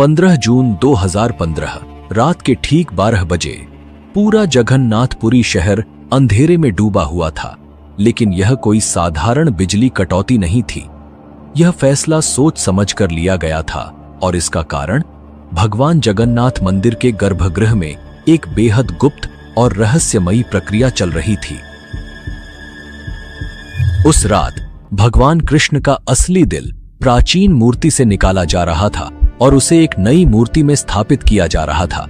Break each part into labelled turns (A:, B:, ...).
A: 15 जून 2015 रात के ठीक 12 बजे पूरा जगन्नाथपुरी शहर अंधेरे में डूबा हुआ था। लेकिन यह कोई साधारण बिजली कटौती नहीं थी। यह फैसला सोच समझ कर लिया गया था और इसका कारण भगवान जगन्नाथ मंदिर के गर्भगृह में एक बेहद गुप्त और रहस्यमयी प्रक्रिया चल रही थी। उस रात भगवान कृष्ण का असली दिल प्राचीन मूर्ति से निकाला जा रहा था और उसे एक नई मूर्ति में स्थापित किया जा रहा था।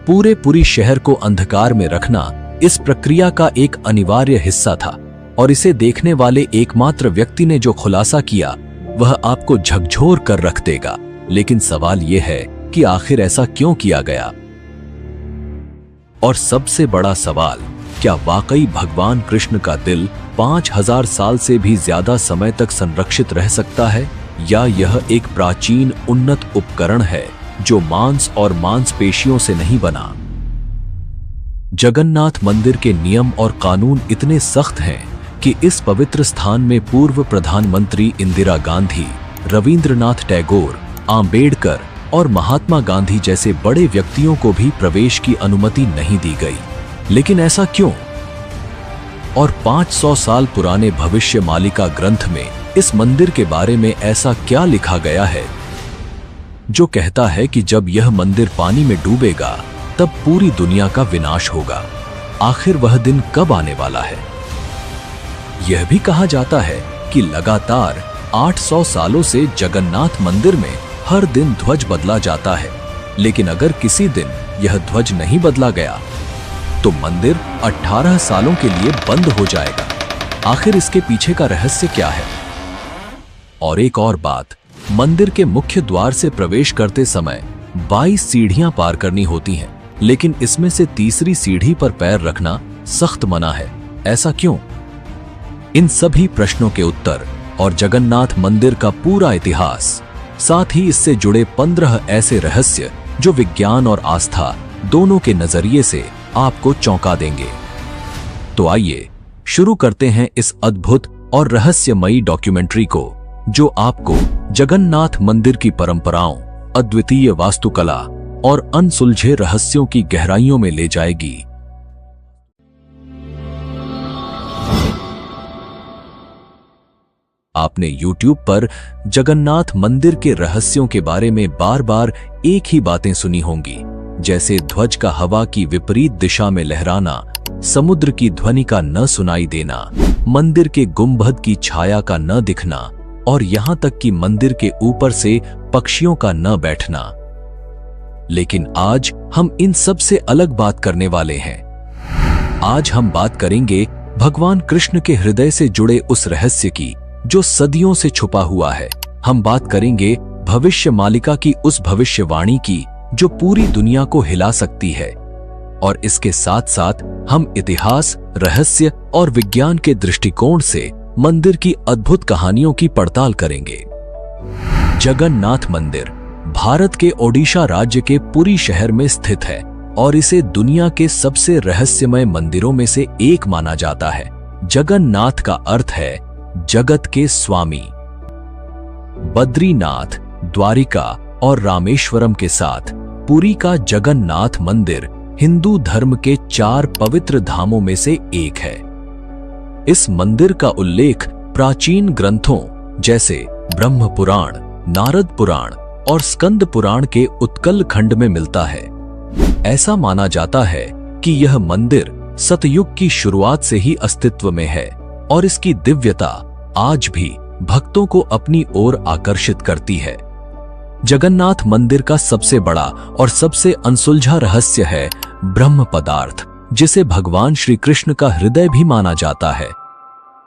A: पूरे शहर को अंधकार में रखना इस प्रक्रिया का एक अनिवार्य हिस्सा था और इसे देखने वाले एकमात्र व्यक्ति ने जो खुलासा किया वह आपको झकझोर कर रख देगा। लेकिन सवाल यह है कि आखिर ऐसा क्यों किया गया? और सबसे बड़ा सवाल, क्या वाकई भगवान कृष्ण का दिल 5000 साल से भी ज्यादा समय तक संरक्षित रह सकता है, या यह एक प्राचीन उन्नत उपकरण है जो मांस और मांसपेशियों से नहीं बना? जगन्नाथ मंदिर के नियम और कानून इतने सख्त हैं कि इस पवित्र स्थान में पूर्व प्रधानमंत्री इंदिरा गांधी, रविंद्रनाथ टैगोर, आंबेडकर और महात्मा गांधी जैसे बड़े व्यक्तियों को भी प्रवेश की अनुमति नहीं दी गई। लेकिन ऐसा क्यों? और 500 साल पुराने भविष्यमालिका ग्रंथ में इस मंदिर के बारे में ऐसा क्या लिखा गया है जो कहता है कि जब यह मंदिर पानी में डूबेगा तब पूरी दुनिया का विनाश होगा? आखिर वह दिन कब आने वाला है? यह भी कहा जाता है कि लगातार 800 सालों से जगन्नाथ मंदिर में हर दिन ध्वज बदला जाता है। लेकिन अगर किसी दिन यह ध्वज नहीं बदला गया तो मंदिर 18 सालों के लिए बंद हो जाएगा। आखिर इसके पीछे का रहस्य क्या है? और एक और बात, मंदिर के मुख्य द्वार से प्रवेश करते समय 22 सीढ़ियां पार करनी होती हैं, लेकिन इसमें से तीसरी सीढ़ी पर पैर रखना सख्त मना है। ऐसा क्यों? इन सभी प्रश्नों के उत्तर और जगन्नाथ मंदिर का पूरा इतिहास, साथ ही इससे जुड़े 15 ऐसे रहस्य जो विज्ञान और आस्था दोनों के नजरिए से आपको चौंका देंगे। तो आइए शुरू करते हैं इस अद्भुत और रहस्यमयी डॉक्यूमेंट्री को, जो आपको जगन्नाथ मंदिर की परंपराओं, अद्वितीय वास्तुकला और अनसुलझे रहस्यों की गहराइयों में ले जाएगी। आपने YouTube पर जगन्नाथ मंदिर के रहस्यों के बारे में बार बार एक ही बातें सुनी होंगी, जैसे ध्वज का हवा की विपरीत दिशा में लहराना, समुद्र की ध्वनि का न सुनाई देना, मंदिर के गुंबद की छाया का न दिखना और यहां तक कि मंदिर के ऊपर से पक्षियों का न बैठना। लेकिन आज हम इन सब से अलग बात करने वाले हैं। आज हम बात करेंगे भगवान कृष्ण के हृदय से जुड़े उस रहस्य की जो सदियों से छुपा हुआ है। हम बात करेंगे भविष्यमालिका की उस भविष्यवाणी की जो पूरी दुनिया को हिला सकती है। और इसके साथ साथ हम इतिहास, रहस्य और विज्ञान के दृष्टिकोण से मंदिर की अद्भुत कहानियों की पड़ताल करेंगे। जगन्नाथ मंदिर भारत के ओडिशा राज्य के पुरी शहर में स्थित है और इसे दुनिया के सबसे रहस्यमय मंदिरों में से एक माना जाता है। जगन्नाथ का अर्थ है जगत के स्वामी। बद्रीनाथ, द्वारिका और रामेश्वरम के साथ पुरी का जगन्नाथ मंदिर हिंदू धर्म के 4 पवित्र धामों में से एक है। इस मंदिर का उल्लेख प्राचीन ग्रंथों जैसे ब्रह्म पुराण, नारद पुराण और स्कंद पुराण के उत्कल खंड में मिलता है। ऐसा माना जाता है कि यह मंदिर सतयुग की शुरुआत से ही अस्तित्व में है और इसकी दिव्यता आज भी भक्तों को अपनी ओर आकर्षित करती है। जगन्नाथ मंदिर का सबसे बड़ा और सबसे अनसुलझा रहस्य है ब्रह्म पदार्थ, जिसे भगवान श्री कृष्ण का हृदय भी माना जाता है।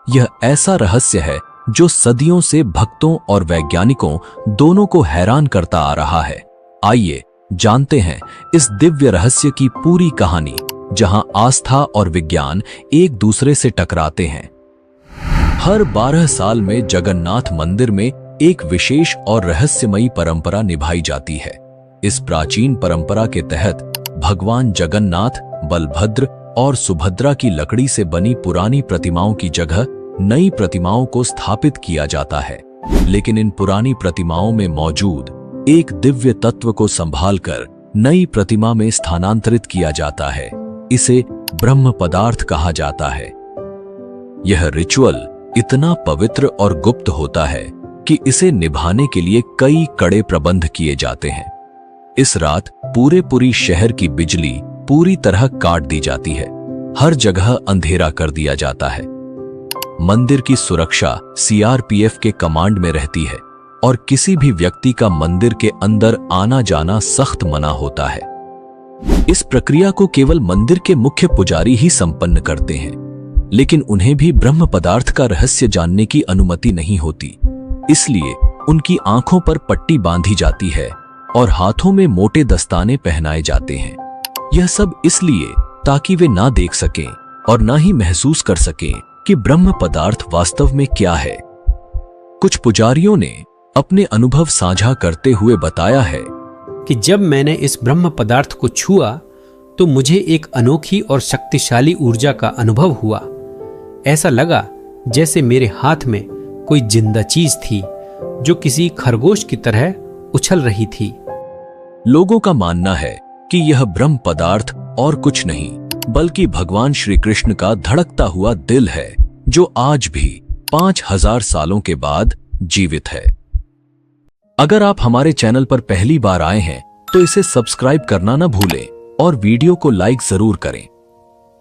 A: यह ऐसा रहस्य है जो सदियों से भक्तों और वैज्ञानिकों दोनों को हैरान करता आ रहा है। आइए जानते हैं इस दिव्य रहस्य की पूरी कहानी, जहां आस्था और विज्ञान एक दूसरे से टकराते हैं। हर 12 साल में जगन्नाथ मंदिर में एक विशेष और रहस्यमयी परंपरा निभाई जाती है। इस प्राचीन परंपरा के तहत भगवान जगन्नाथ, बलभद्र और सुभद्रा की लकड़ी से बनी पुरानी प्रतिमाओं की जगह नई प्रतिमाओं को स्थापित किया जाता है। लेकिन इन पुरानी प्रतिमाओं में मौजूद एक दिव्य तत्व को संभालकर नई प्रतिमा में स्थानांतरित किया जाता है। इसे ब्रह्म पदार्थ कहा जाता है। यह रिचुअल इतना पवित्र और गुप्त होता है कि इसे निभाने के लिए कई कड़े प्रबंध किए जाते हैं। इस रात पूरी शहर की बिजली पूरी तरह काट दी जाती है। हर जगह अंधेरा कर दिया जाता है। मंदिर की सुरक्षा सीआरपीएफ के कमांड में रहती है और किसी भी व्यक्ति का मंदिर के अंदर आना जाना सख्त मना होता है। इस प्रक्रिया को केवल मंदिर के मुख्य पुजारी ही संपन्न करते हैं, लेकिन उन्हें भी ब्रह्म पदार्थ का रहस्य जानने की अनुमति नहीं होती। इसलिए उनकी आंखों पर पट्टी बांधी जाती है और हाथों में मोटे दस्ताने पहनाए जाते हैं। यह सब इसलिए ताकि वे ना देख सकें और ना ही महसूस कर सकें कि ब्रह्म पदार्थ वास्तव में क्या है। कुछ पुजारियों ने अपने अनुभव साझा करते हुए बताया है
B: कि जब मैंने इस ब्रह्म पदार्थ को छुआ तो मुझे एक अनोखी और शक्तिशाली ऊर्जा का अनुभव हुआ। ऐसा लगा जैसे मेरे हाथ में कोई जिंदा चीज थी जो किसी खरगोश की तरह उछल रही थी।
A: लोगों का मानना है कि यह ब्रह्म पदार्थ और कुछ नहीं बल्कि भगवान श्री कृष्ण का धड़कता हुआ दिल है, जो आज भी 5000 सालों के बाद जीवित है। अगर आप हमारे चैनल पर पहली बार आए हैं तो इसे सब्सक्राइब करना न भूलें और वीडियो को लाइक जरूर करें।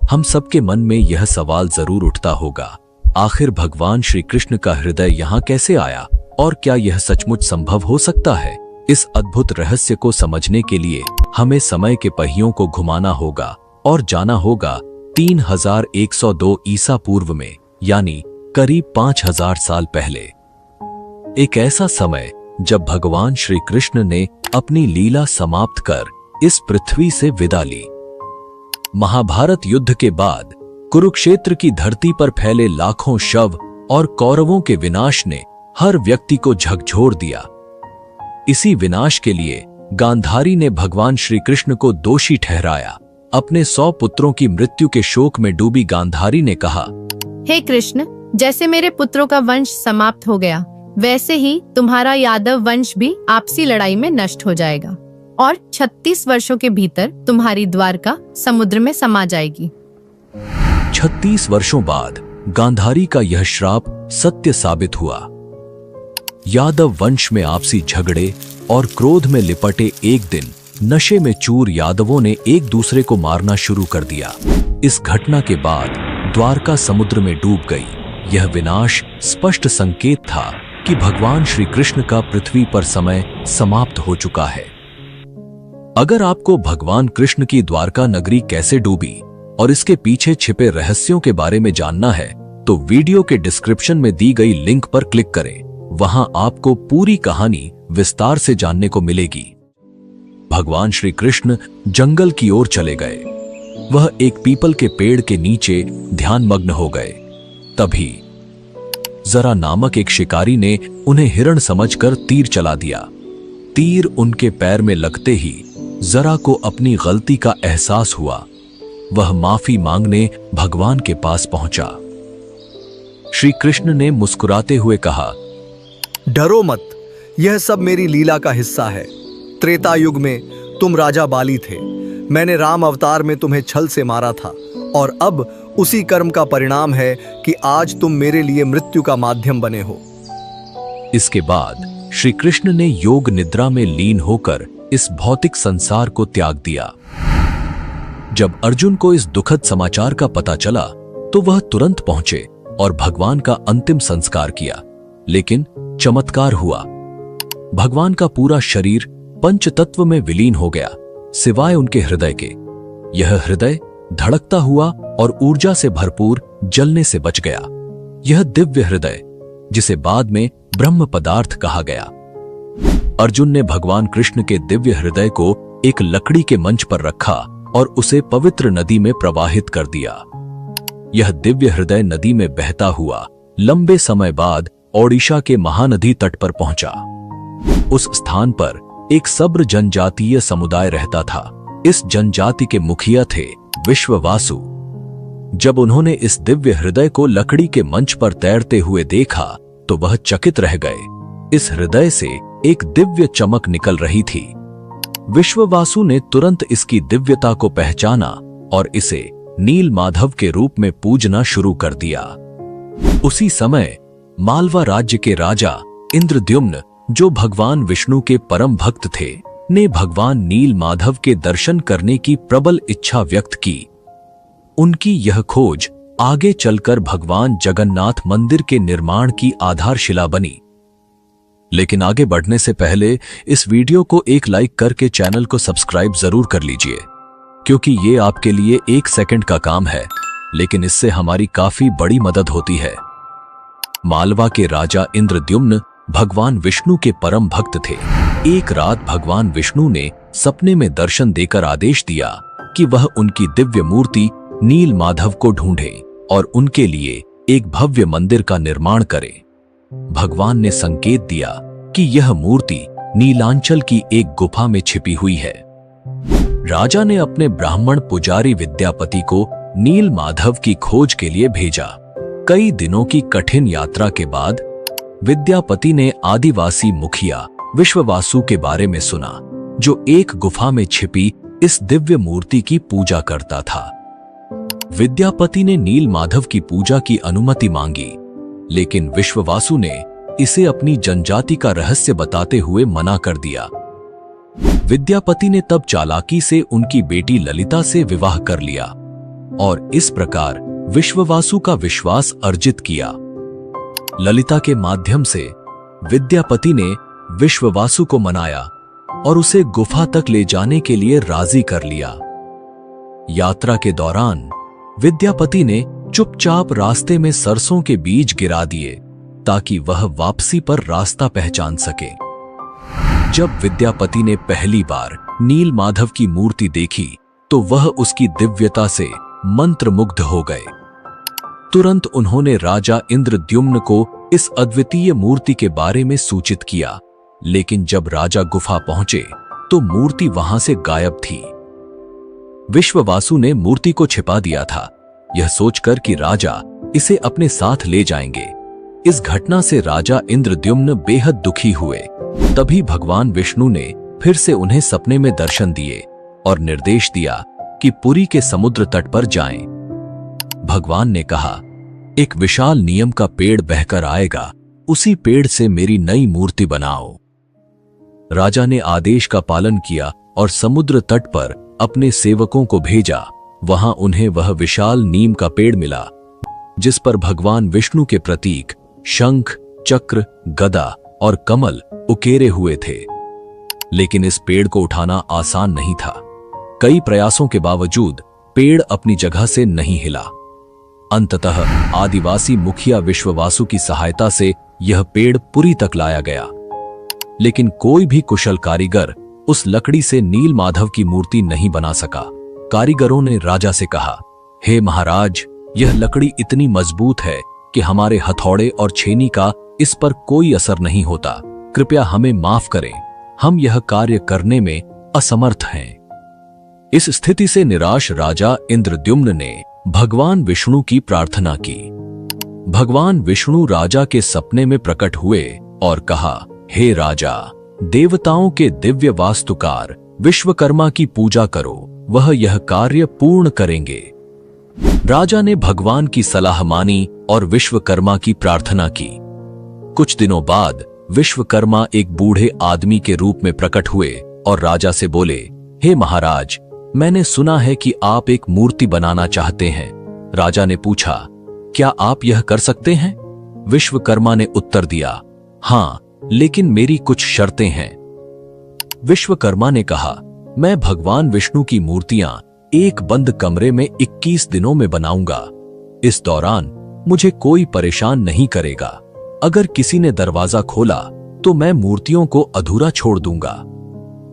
A: हम सबके मन में यह सवाल जरूर उठता होगा, आखिर भगवान श्री कृष्ण का हृदय यहाँ कैसे आया और क्या यह सचमुच संभव हो सकता है? इस अद्भुत रहस्य को समझने के लिए हमें समय के पहियों को घुमाना होगा और जाना होगा 3102 ईसा पूर्व में, यानी करीब 5000 साल पहले। एक ऐसा समय जब भगवान श्री कृष्ण ने अपनी लीला समाप्त कर इस पृथ्वी से विदा ली। महाभारत युद्ध के बाद कुरुक्षेत्र की धरती पर फैले लाखों शव और कौरवों के विनाश ने हर व्यक्ति को झकझोर दिया। इसी विनाश के लिए गांधारी ने भगवान श्री कृष्ण को दोषी ठहराया। अपने 100 पुत्रों की मृत्यु के शोक में डूबी गांधारी ने कहा,
C: हे कृष्ण, जैसे मेरे पुत्रों का वंश समाप्त हो गया, वैसे ही तुम्हारा यादव वंश भी आपसी लड़ाई में नष्ट हो जाएगा और 36 वर्षों के भीतर तुम्हारी द्वारका समुद्र में समा जाएगी।
A: 36 वर्षों बाद गांधारी का यह श्राप सत्य साबित हुआ। यादव वंश में आपसी झगड़े और क्रोध में लिपटे एक दिन नशे में चूर यादवों ने एक दूसरे को मारना शुरू कर दिया। इस घटना के बाद द्वारका समुद्र में डूब गई। यह विनाश स्पष्ट संकेत था कि भगवान श्री कृष्ण का पृथ्वी पर समय समाप्त हो चुका है। अगर आपको भगवान कृष्ण की द्वारका नगरी कैसे डूबी और इसके पीछे छिपे रहस्यों के बारे में जानना है तो वीडियो के डिस्क्रिप्शन में दी गई लिंक पर क्लिक करें। वहां आपको पूरी कहानी विस्तार से जानने को मिलेगी। भगवान श्री कृष्ण जंगल की ओर चले गए। वह एक पीपल के पेड़ के नीचे ध्यानमग्न हो गए। तभी जरा नामक एक शिकारी ने उन्हें हिरण समझकर तीर चला दिया। तीर उनके पैर में लगते ही जरा को अपनी गलती का एहसास हुआ। वह माफी मांगने भगवान के पास पहुंचा। श्री कृष्ण ने मुस्कुराते हुए कहा,
D: डरो मत, यह सब मेरी लीला का हिस्सा है। त्रेता युग में तुम राजा बाली थे। मैंने राम अवतार में तुम्हें छल से मारा था और अब उसी कर्म का परिणाम है कि आज तुम मेरे लिए मृत्यु का माध्यम बने हो।
A: इसके बाद श्री कृष्ण ने योग निद्रा में लीन होकर इस भौतिक संसार को त्याग दिया। जब अर्जुन को इस दुखद समाचार का पता चला तो वह तुरंत पहुंचे और भगवान का अंतिम संस्कार किया। लेकिन चमत्कार हुआ। भगवान का पूरा शरीर पंच तत्व में विलीन हो गया, सिवाय उनके हृदय के। यह हृदय धड़कता हुआ और ऊर्जा से भरपूर जलने से बच गया। यह दिव्य हृदय, जिसे बाद में ब्रह्म पदार्थ कहा गया। अर्जुन ने भगवान कृष्ण के दिव्य हृदय को एक लकड़ी के मंच पर रखा और उसे पवित्र नदी में प्रवाहित कर दिया। यह दिव्य हृदय नदी में बहता हुआ लंबे समय बाद ओडिशा के महानदी तट पर पहुंचा। उस स्थान पर एक सब्र जनजातीय समुदाय रहता था। इस जनजाति के मुखिया थे विश्ववासु। जब उन्होंने इस दिव्य हृदय को लकड़ी के मंच पर तैरते हुए देखा तो वह चकित रह गए। इस हृदय से एक दिव्य चमक निकल रही थी। विश्ववासु ने तुरंत इसकी दिव्यता को पहचाना और इसे नील माधव के रूप में पूजना शुरू कर दिया। उसी समय मालवा राज्य के राजा इंद्रद्युम्न, जो भगवान विष्णु के परम भक्त थे, ने भगवान नील माधव के दर्शन करने की प्रबल इच्छा व्यक्त की। उनकी यह खोज आगे चलकर भगवान जगन्नाथ मंदिर के निर्माण की आधारशिला बनी। लेकिन आगे बढ़ने से पहले इस वीडियो को एक लाइक करके चैनल को सब्सक्राइब जरूर कर लीजिए, क्योंकि ये आपके लिए 1 सेकंड का काम है, लेकिन इससे हमारी काफी बड़ी मदद होती है। मालवा के राजा इंद्रद्युम्न भगवान विष्णु के परम भक्त थे। एक रात भगवान विष्णु ने सपने में दर्शन देकर आदेश दिया कि वह उनकी दिव्य मूर्ति नील माधव को ढूंढे और उनके लिए एक भव्य मंदिर का निर्माण करे। भगवान ने संकेत दिया कि यह मूर्ति नीलांचल की एक गुफा में छिपी हुई है। राजा ने अपने ब्राह्मण पुजारी विद्यापति को नील माधव की खोज के लिए भेजा। कई दिनों की कठिन यात्रा के बाद विद्यापति ने आदिवासी मुखिया विश्ववासु के बारे में सुना, जो एक गुफा में छिपी इस दिव्य मूर्ति की पूजा करता था। विद्यापति ने नील माधव की पूजा की अनुमति मांगी, लेकिन विश्ववासु ने इसे अपनी जनजाति का रहस्य बताते हुए मना कर दिया। विद्यापति ने तब चालाकी से उनकी बेटी ललिता से विवाह कर लिया और इस प्रकार विश्ववासु का विश्वास अर्जित किया। ललिता के माध्यम से विद्यापति ने विश्ववासु को मनाया और उसे गुफा तक ले जाने के लिए राजी कर लिया। यात्रा के दौरान विद्यापति ने चुपचाप रास्ते में सरसों के बीज गिरा दिए ताकि वह वापसी पर रास्ता पहचान सके। जब विद्यापति ने पहली बार नील माधव की मूर्ति देखी तो वह उसकी दिव्यता से मंत्रमुग्ध हो गए। तुरंत उन्होंने राजा इंद्रद्युम्न को इस अद्वितीय मूर्ति के बारे में सूचित किया, लेकिन जब राजा गुफा पहुंचे तो मूर्ति वहां से गायब थी। विश्ववासु ने मूर्ति को छिपा दिया था, यह सोचकर कि राजा इसे अपने साथ ले जाएंगे। इस घटना से राजा इंद्रद्युम्न बेहद दुखी हुए। तभी भगवान विष्णु ने फिर से उन्हें सपने में दर्शन दिए और निर्देश दिया कि पुरी के समुद्र तट पर जाएं। भगवान ने कहा, एक विशाल नीम का पेड़ बहकर आएगा, उसी पेड़ से मेरी नई मूर्ति बनाओ। राजा ने आदेश का पालन किया और समुद्र तट पर अपने सेवकों को भेजा। वहां उन्हें वह विशाल नीम का पेड़ मिला, जिस पर भगवान विष्णु के प्रतीक शंख, चक्र, गदा और कमल उकेरे हुए थे। लेकिन इस पेड़ को उठाना आसान नहीं था। कई प्रयासों के बावजूद पेड़ अपनी जगह से नहीं हिला। अंततः आदिवासी मुखिया विश्ववासु की सहायता से यह पेड़ पुरी तक लाया गया, लेकिन कोई भी कुशल कारीगर उस लकड़ी से नील माधव की मूर्ति नहीं बना सका। कारीगरों ने राजा से कहा, हे महाराज, यह लकड़ी इतनी मजबूत है कि हमारे हथौड़े और छेनी का इस पर कोई असर नहीं होता। कृपया हमें माफ करें, हम यह कार्य करने में असमर्थ हैं। इस स्थिति से निराश राजा इंद्रद्युम्न ने भगवान विष्णु की प्रार्थना की। भगवान विष्णु राजा के सपने में प्रकट हुए और कहा, हे राजा, देवताओं के दिव्य वास्तुकार विश्वकर्मा की पूजा करो, वह यह कार्य पूर्ण करेंगे। राजा ने भगवान की सलाह मानी और विश्वकर्मा की प्रार्थना की। कुछ दिनों बाद विश्वकर्मा एक बूढ़े आदमी के रूप में प्रकट हुए और राजा से बोले, हे महाराज, मैंने सुना है कि आप एक मूर्ति बनाना चाहते हैं। राजा ने पूछा, क्या आप यह कर सकते हैं? विश्वकर्मा ने उत्तर दिया, हाँ, लेकिन मेरी कुछ शर्तें हैं। विश्वकर्मा ने कहा, मैं भगवान विष्णु की मूर्तियां एक बंद कमरे में 21 दिनों में बनाऊंगा। इस दौरान मुझे कोई परेशान नहीं करेगा। अगर किसी ने दरवाजा खोला तो मैं मूर्तियों को अधूरा छोड़ दूंगा।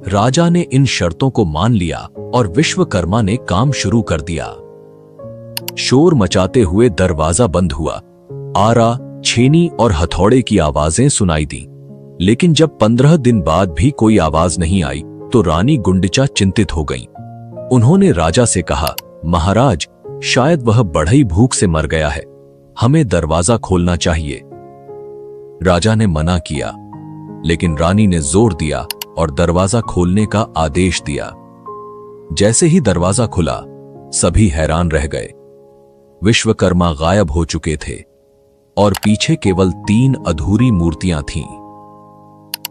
A: राजा ने इन शर्तों को मान लिया और विश्वकर्मा ने काम शुरू कर दिया। शोर मचाते हुए दरवाजा बंद हुआ। आरा, छेनी और हथौड़े की आवाजें सुनाई दी, लेकिन जब 15 दिन बाद भी कोई आवाज नहीं आई तो रानी गुंडिचा चिंतित हो गईं। उन्होंने राजा से कहा, महाराज, शायद वह बढ़ई भूख से मर गया है, हमें दरवाजा खोलना चाहिए। राजा ने मना किया, लेकिन रानी ने जोर दिया और दरवाजा खोलने का आदेश दिया। जैसे ही दरवाजा खुला, सभी हैरान रह गए। विश्वकर्मा गायब हो चुके थे और पीछे केवल 3 अधूरी मूर्तियां थीं।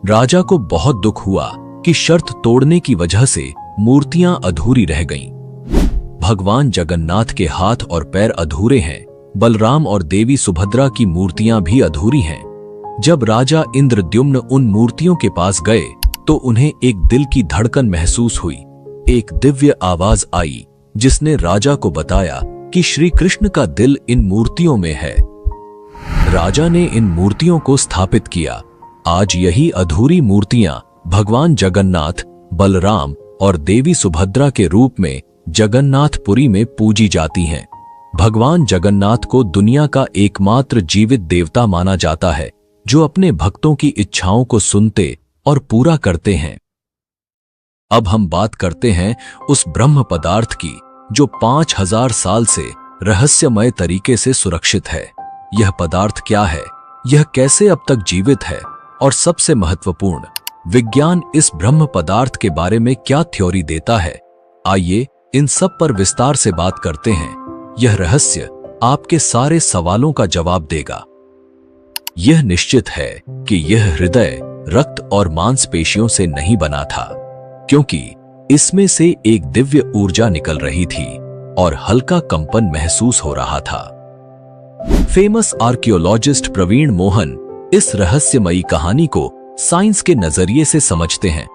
A: राजा को बहुत दुख हुआ कि शर्त तोड़ने की वजह से मूर्तियां अधूरी रह गईं। भगवान जगन्नाथ के हाथ और पैर अधूरे हैं, बलराम और देवी सुभद्रा की मूर्तियां भी अधूरी हैं। जब राजा इंद्रद्युम्न उन मूर्तियों के पास गए तो उन्हें एक दिल की धड़कन महसूस हुई। एक दिव्य आवाज आई जिसने राजा को बताया कि श्री कृष्ण का दिल इन मूर्तियों में है। राजा ने इन मूर्तियों को स्थापित किया। आज यही अधूरी मूर्तियां भगवान जगन्नाथ, बलराम और देवी सुभद्रा के रूप में जगन्नाथपुरी में पूजी जाती हैं। भगवान जगन्नाथ को दुनिया का एकमात्र जीवित देवता माना जाता है जो अपने भक्तों की इच्छाओं को सुनते और पूरा करते हैं। अब हम बात करते हैं उस ब्रह्म पदार्थ की जो 5000 साल से रहस्यमय तरीके से सुरक्षित है। यह पदार्थ क्या है, यह कैसे अब तक जीवित है, और सबसे महत्वपूर्ण, विज्ञान इस ब्रह्म पदार्थ के बारे में क्या थ्योरी देता है। आइए इन सब पर विस्तार से बात करते हैं। यह रहस्य आपके सारे सवालों का जवाब देगा। यह निश्चित है कि यह हृदय, रक्त और मांसपेशियों से नहीं बना था, क्योंकि इसमें से एक दिव्य ऊर्जा निकल रही थी और हल्का कंपन महसूस हो रहा था। फेमस आर्कियोलॉजिस्ट प्रवीण मोहन इस रहस्यमयी कहानी को साइंस के नजरिए से समझते हैं।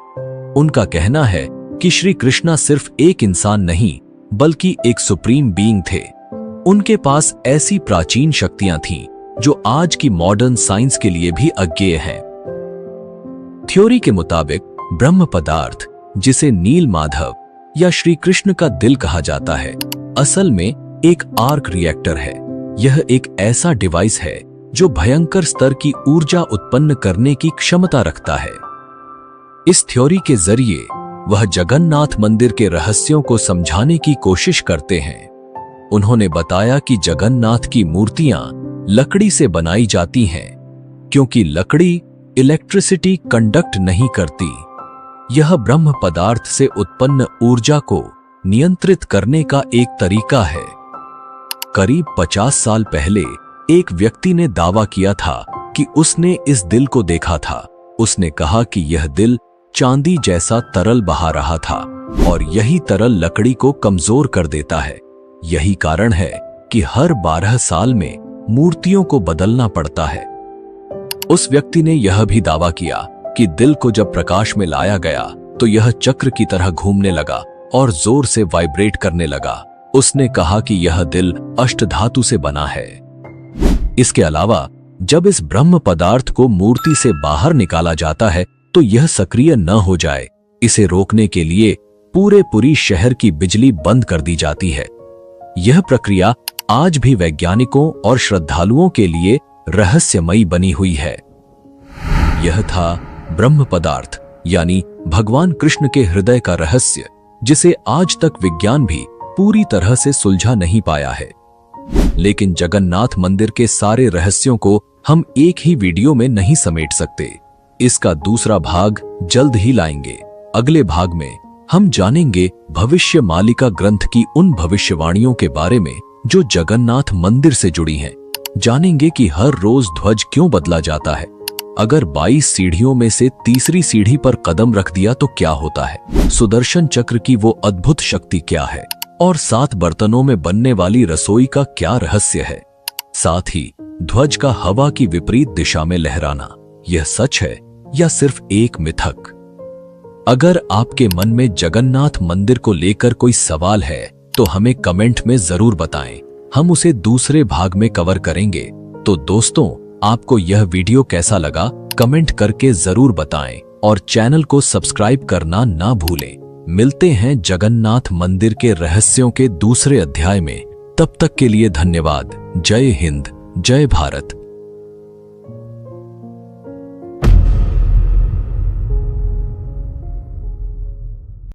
A: उनका कहना है कि श्री कृष्णा सिर्फ एक इंसान नहीं बल्कि एक सुप्रीम बीइंग थे। उनके पास ऐसी प्राचीन शक्तियां थीं जो आज की मॉडर्न साइंस के लिए भी अज्ञेय हैं। थ्योरी के मुताबिक ब्रह्म पदार्थ, जिसे नील माधव या श्री कृष्ण का दिल कहा जाता है, असल में एक आर्क रिएक्टर है। यह एक ऐसा डिवाइस है जो भयंकर स्तर की ऊर्जा उत्पन्न करने की क्षमता रखता है। इस थ्योरी के जरिए वह जगन्नाथ मंदिर के रहस्यों को समझाने की कोशिश करते हैं। उन्होंने बताया कि जगन्नाथ की मूर्तियां लकड़ी से बनाई जाती हैं, क्योंकि लकड़ी इलेक्ट्रिसिटी कंडक्ट नहीं करती। यह ब्रह्म पदार्थ से उत्पन्न ऊर्जा को नियंत्रित करने का एक तरीका है। करीब 50 साल पहले एक व्यक्ति ने दावा किया था कि उसने इस दिल को देखा था। उसने कहा कि यह दिल चांदी जैसा तरल बहा रहा था और यही तरल लकड़ी को कमजोर कर देता है। यही कारण है कि हर 12 साल में मूर्तियों को बदलना पड़ता है। उस व्यक्ति ने यह भी दावा किया कि दिल को जब प्रकाश में लाया गया तो यह चक्र की तरह घूमने लगा और जोर से वाइब्रेट करने लगा। उसने कहा कि यह दिल अष्टधातु से बना है। इसके अलावा जब इस ब्रह्म पदार्थ को मूर्ति से बाहर निकाला जाता है तो यह सक्रिय न हो जाए, इसे रोकने के लिए पूरी शहर की बिजली बंद कर दी जाती है। यह प्रक्रिया आज भी वैज्ञानिकों और श्रद्धालुओं के लिए रहस्यमयी बनी हुई है। यह था ब्रह्म पदार्थ यानी भगवान कृष्ण के हृदय का रहस्य, जिसे आज तक विज्ञान भी पूरी तरह से सुलझा नहीं पाया है। लेकिन जगन्नाथ मंदिर के सारे रहस्यों को हम एक ही वीडियो में नहीं समेट सकते। इसका दूसरा भाग जल्द ही लाएंगे। अगले भाग में हम जानेंगे भविष्य मालिका ग्रंथ की उन भविष्यवाणियों के बारे में जो जगन्नाथ मंदिर से जुड़ी हैं। जानेंगे कि हर रोज ध्वज क्यों बदला जाता है, अगर 22 सीढ़ियों में से तीसरी सीढ़ी पर कदम रख दिया तो क्या होता है, सुदर्शन चक्र की वो अद्भुत शक्ति क्या है, और 7 बर्तनों में बनने वाली रसोई का क्या रहस्य है। साथ ही ध्वज का हवा की विपरीत दिशा में लहराना, यह सच है या सिर्फ एक मिथक। अगर आपके मन में जगन्नाथ मंदिर को लेकर कोई सवाल है तो हमें कमेंट में जरूर बताएं, हम उसे दूसरे भाग में कवर करेंगे। तो दोस्तों, आपको यह वीडियो कैसा लगा कमेंट करके जरूर बताएं और चैनल को सब्सक्राइब करना ना भूलें। मिलते हैं जगन्नाथ मंदिर के रहस्यों के दूसरे अध्याय में। तब तक के लिए धन्यवाद। जय हिंद, जय भारत।